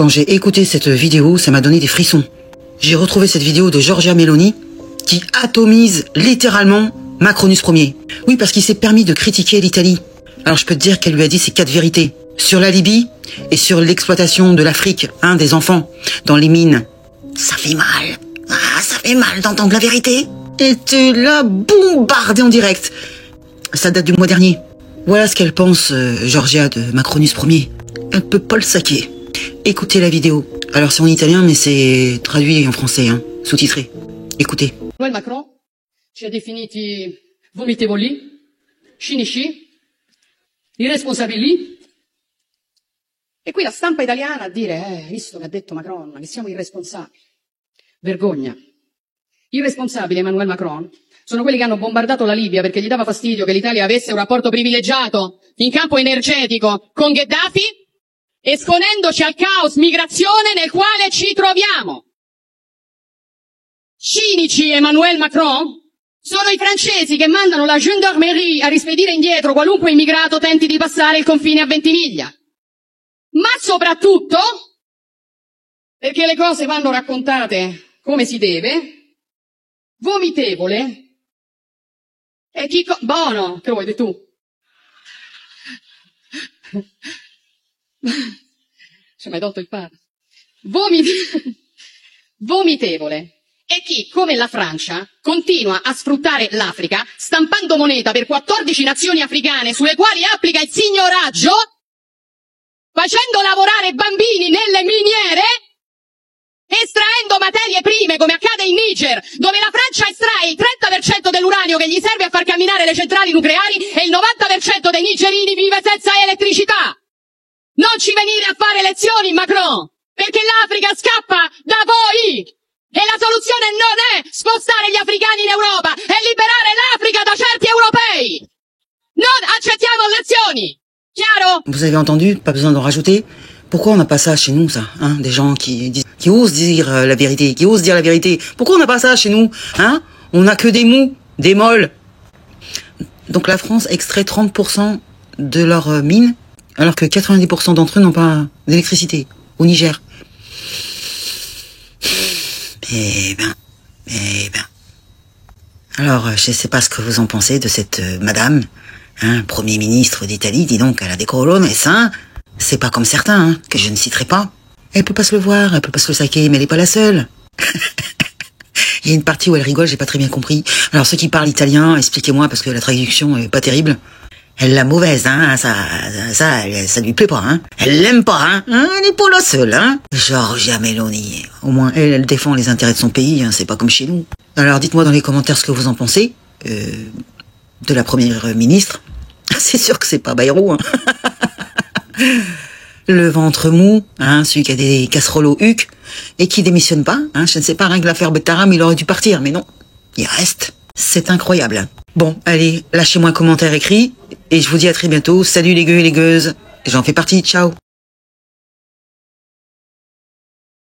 Quand j'ai écouté cette vidéo, ça m'a donné des frissons. J'ai retrouvé cette vidéo de Giorgia Meloni qui atomise littéralement Macronus Ier. Oui, parce qu'il s'est permis de critiquer l'Italie. Alors je peux te dire qu'elle lui a dit ces 4 vérités. Sur la Libye et sur l'exploitation de l'Afrique, des enfants, dans les mines. Ça fait mal. Ah, ça fait mal d'entendre la vérité. Et tu l'as bombardé en direct. Ça date du mois dernier. Voilà ce qu'elle pense, Giorgia, de Macronus Ier. Elle peut pas le saquer. Écoutez la vidéo. Alors c'est en italien, mais c'est traduit en français, sous-titré. Écoutez. Emmanuel Macron ci ha definiti vomitevoli, cinici, irresponsabili. E qui la stampa italiana a dire, visto che ha detto Macron, che siamo irresponsabili. Vergogna. Irresponsabili, Emmanuel Macron, sono quelli che hanno bombardato la Libia perché gli dava fastidio che l'Italia avesse un rapporto privilegiato in campo energetico con Gheddafi, esponendoci al caos migrazione nel quale ci troviamo. Cinici, Emmanuel Macron, sono i francesi che mandano la gendarmerie a rispedire indietro qualunque immigrato tenti di passare il confine a Ventimiglia. Ma soprattutto, perché le cose vanno raccontate come si deve, vomitevole è chi... Buono, che vuoi tu? Ci hai mai tolto il pane? Vomitevole è chi, come la Francia, continua a sfruttare l'Africa, stampando moneta per 14 nazioni africane sulle quali applica il signoraggio, facendo lavorare bambini nelle miniere, estraendo materie prime come accade in Niger, dove la Francia estrae il 30% dell'uranio che gli serve a far camminare le centrali nucleari e il 90% dei nigerini vive senza elettricità. Non ci venire a fare lezioni, Macron, perché l'Africa scappa da voi! E la soluzione non è spostare gli africani in Europa, è liberare l'Africa da certi europei! Non accettiamo lezioni! Chiaro? Vous avez entendu? Pas besoin d'en rajouter. Pourquoi on n'a pas ça chez nous, ça, des gens qui osent dire la vérité, qui osent dire la vérité. Pourquoi on n'a pas ça chez nous, On n'a que des mous, des molles. Donc la France extrait 30% de leurs mines, alors que 90% d'entre eux n'ont pas d'électricité, au Niger. Eh ben. Alors, je sais pas ce que vous en pensez de cette madame, Premier ministre d'Italie, dis donc, elle a des colonnes, c'est pas comme certains, que je ne citerai pas. Elle peut pas se le voir, elle peut pas se le saquer, mais elle est pas la seule. Il y a une partie où elle rigole, j'ai pas très bien compris. Alors ceux qui parlent italien, expliquez-moi, parce que la traduction est pas terrible. Elle l'a mauvaise, ça lui plaît pas, Elle l'aime pas, Elle est pas la seule, Giorgia Meloni. Au moins, elle défend les intérêts de son pays, c'est pas comme chez nous. Alors dites-moi dans les commentaires ce que vous en pensez, de la première ministre. C'est sûr que c'est pas Bayrou, Le ventre mou, celui qui a des casseroles au huc, et qui démissionne pas, je ne sais pas, rien que l'affaire Betaram, il aurait dû partir, mais non, il reste. C'est incroyable. Bon, allez, lâchez-moi un commentaire écrit, et je vous dis à très bientôt. Salut les gueux et les gueuses. J'en fais partie, ciao.